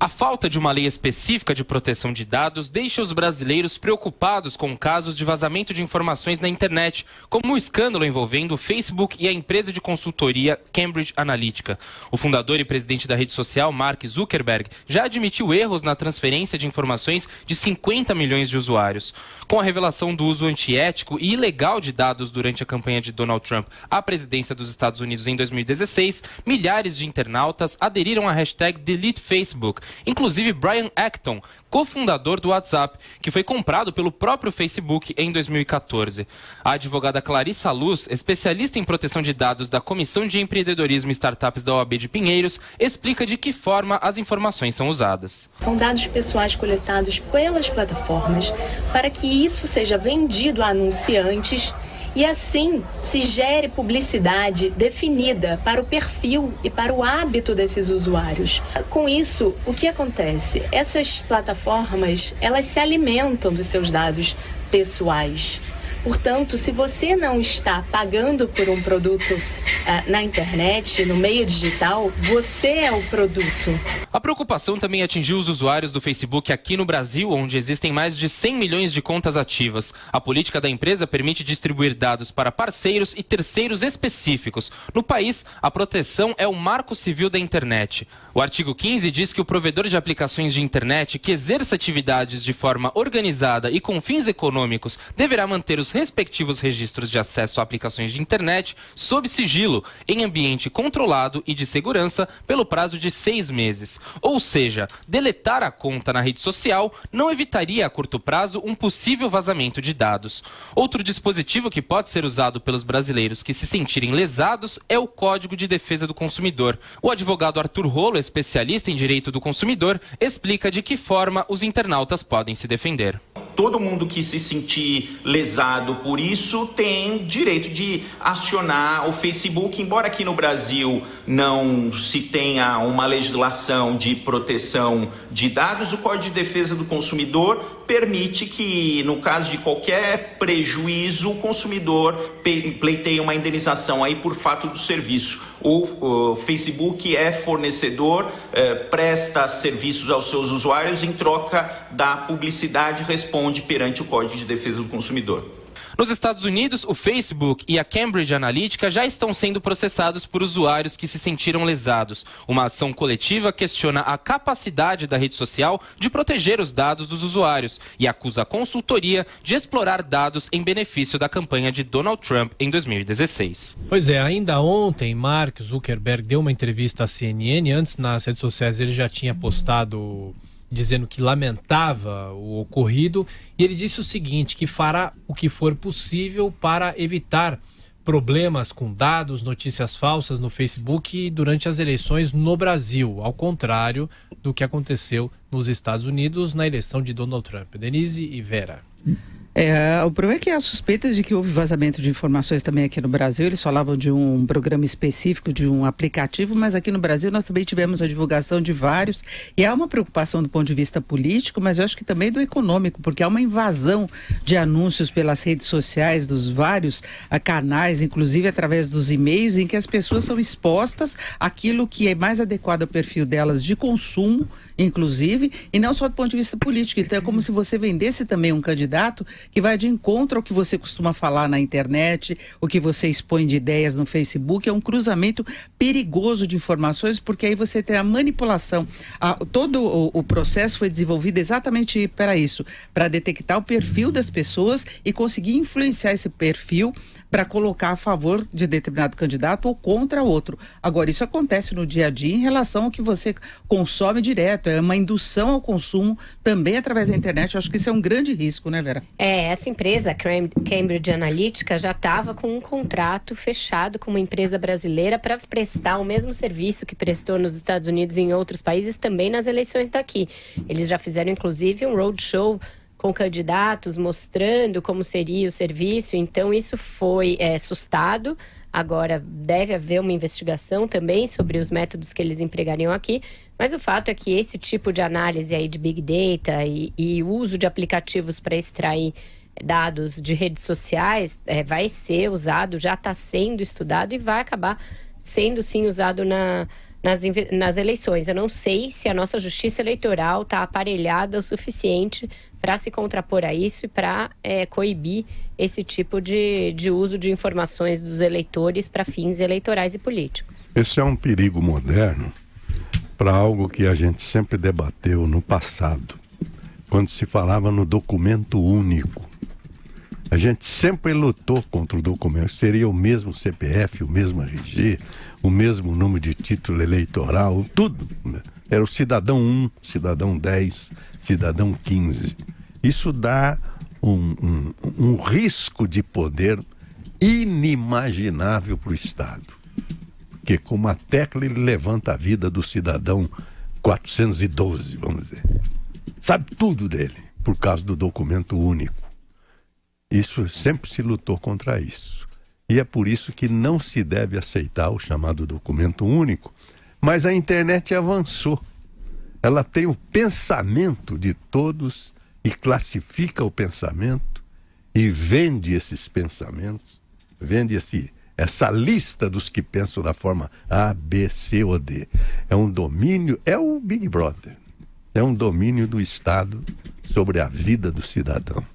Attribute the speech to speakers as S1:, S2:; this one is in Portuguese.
S1: A falta de uma lei específica de proteção de dados deixa os brasileiros preocupados com casos de vazamento de informações na internet, como o escândalo envolvendo o Facebook e a empresa de consultoria Cambridge Analytica. O fundador e presidente da rede social, Mark Zuckerberg, já admitiu erros na transferência de informações de 50 milhões de usuários. Com a revelação do uso antiético e ilegal de dados durante a campanha de Donald Trump à presidência dos Estados Unidos em 2016, milhares de internautas aderiram à hashtag #DeleteFacebook. Inclusive Brian Acton, cofundador do WhatsApp, que foi comprado pelo próprio Facebook em 2014. A advogada Clarissa Luz, especialista em proteção de dados da Comissão de Empreendedorismo e Startups da OAB de Pinheiros, explica de que forma as informações são usadas.
S2: São dados pessoais coletados pelas plataformas para que isso seja vendido a anunciantes e assim se gere publicidade definida para o perfil e para o hábito desses usuários. Com isso, o que acontece? Essas plataformas, elas se alimentam dos seus dados pessoais. Portanto, se você não está pagando por um produto na internet, no meio digital, você é o produto.
S1: A preocupação também atingiu os usuários do Facebook aqui no Brasil, onde existem mais de 100 milhões de contas ativas. A política da empresa permite distribuir dados para parceiros e terceiros específicos. No país, a proteção é o Marco Civil da Internet. O artigo 15 diz que o provedor de aplicações de internet que exerça atividades de forma organizada e com fins econômicos deverá manter os respectivos registros de acesso a aplicações de internet sob sigilo, em ambiente controlado e de segurança pelo prazo de 6 meses. Ou seja, deletar a conta na rede social não evitaria a curto prazo um possível vazamento de dados. Outro dispositivo que pode ser usado pelos brasileiros que se sentirem lesados é o Código de Defesa do Consumidor. O advogado Arthur Rolo, especialista em direito do consumidor, explica de que forma os internautas podem se defender.
S3: Todo mundo que se sentir lesado por isso tem direito de acionar o Facebook, embora aqui no Brasil não se tenha uma legislação de proteção de dados, o Código de Defesa do Consumidor permite que, no caso de qualquer prejuízo, o consumidor pleiteie uma indenização aí por fato do serviço. O Facebook é fornecedor, presta serviços aos seus usuários, em troca da publicidade responde perante o Código de Defesa do Consumidor.
S1: Nos Estados Unidos, o Facebook e a Cambridge Analytica já estão sendo processados por usuários que se sentiram lesados. Uma ação coletiva questiona a capacidade da rede social de proteger os dados dos usuários e acusa a consultoria de explorar dados em benefício da campanha de Donald Trump em 2016.
S4: Pois é, ainda ontem, Mark Zuckerberg deu uma entrevista à CNN. Antes, nas redes sociais, ele já tinha postado dizendo que lamentava o ocorrido, e ele disse o seguinte, que fará o que for possível para evitar problemas com dados, notícias falsas no Facebook durante as eleições no Brasil, ao contrário do que aconteceu nos Estados Unidos na eleição de Donald Trump. Denise e Vera.
S5: O problema é que há suspeitas de que houve vazamento de informações também aqui no Brasil. Eles falavam de um programa específico, de um aplicativo, mas aqui no Brasil nós também tivemos a divulgação de vários. E há uma preocupação do ponto de vista político, mas eu acho que também do econômico, porque há uma invasão de anúncios pelas redes sociais, dos vários canais, inclusive através dos e-mails, em que as pessoas são expostas àquilo que é mais adequado ao perfil delas de consumo, inclusive, e não só do ponto de vista político. Então é como se você vendesse também um candidato que vai de encontro ao que você costuma falar na internet, o que você expõe de ideias no Facebook. É um cruzamento perigoso de informações, porque aí você tem a manipulação. Todo o processo foi desenvolvido exatamente para isso, para detectar o perfil das pessoas e conseguir influenciar esse perfil para colocar a favor de determinado candidato ou contra outro. Agora, isso acontece no dia a dia em relação ao que você consome direto. É uma indução ao consumo também através da internet. Eu acho que isso é um grande risco, né, Vera?
S6: Essa empresa, Cambridge Analytica, já estava com um contrato fechado com uma empresa brasileira para prestar o mesmo serviço que prestou nos Estados Unidos e em outros países, também nas eleições daqui. Eles já fizeram, inclusive, um roadshow com candidatos mostrando como seria o serviço. Então isso foi sustado. Agora deve haver uma investigação também sobre os métodos que eles empregariam aqui, mas o fato é que esse tipo de análise aí de Big Data e o uso de aplicativos para extrair dados de redes sociais vai ser usado, já está sendo estudado e vai acabar sendo sim usado nas eleições. Eu não sei se a nossa justiça eleitoral está aparelhada o suficiente para se contrapor a isso e para coibir esse tipo de uso de informações dos eleitores para fins eleitorais e políticos.
S7: Esse é um perigo moderno para algo que a gente sempre debateu no passado, quando se falava no documento único. A gente sempre lutou contra o documento. Seria o mesmo CPF, o mesmo RG, o mesmo número de título eleitoral, tudo. Era o cidadão 1, cidadão 10, cidadão 15. Isso dá um risco de poder inimaginável para o Estado. Porque com uma tecla ele levanta a vida do cidadão 412, vamos dizer. Sabe tudo dele, por causa do documento único. Isso sempre se lutou contra isso. E é por isso que não se deve aceitar o chamado documento único. Mas a internet avançou. Ela tem o pensamento de todos e classifica o pensamento e vende esses pensamentos, vende essa lista dos que pensam da forma A, B, C ou D. É um domínio, é o Big Brother. É um domínio do Estado sobre a vida do cidadão.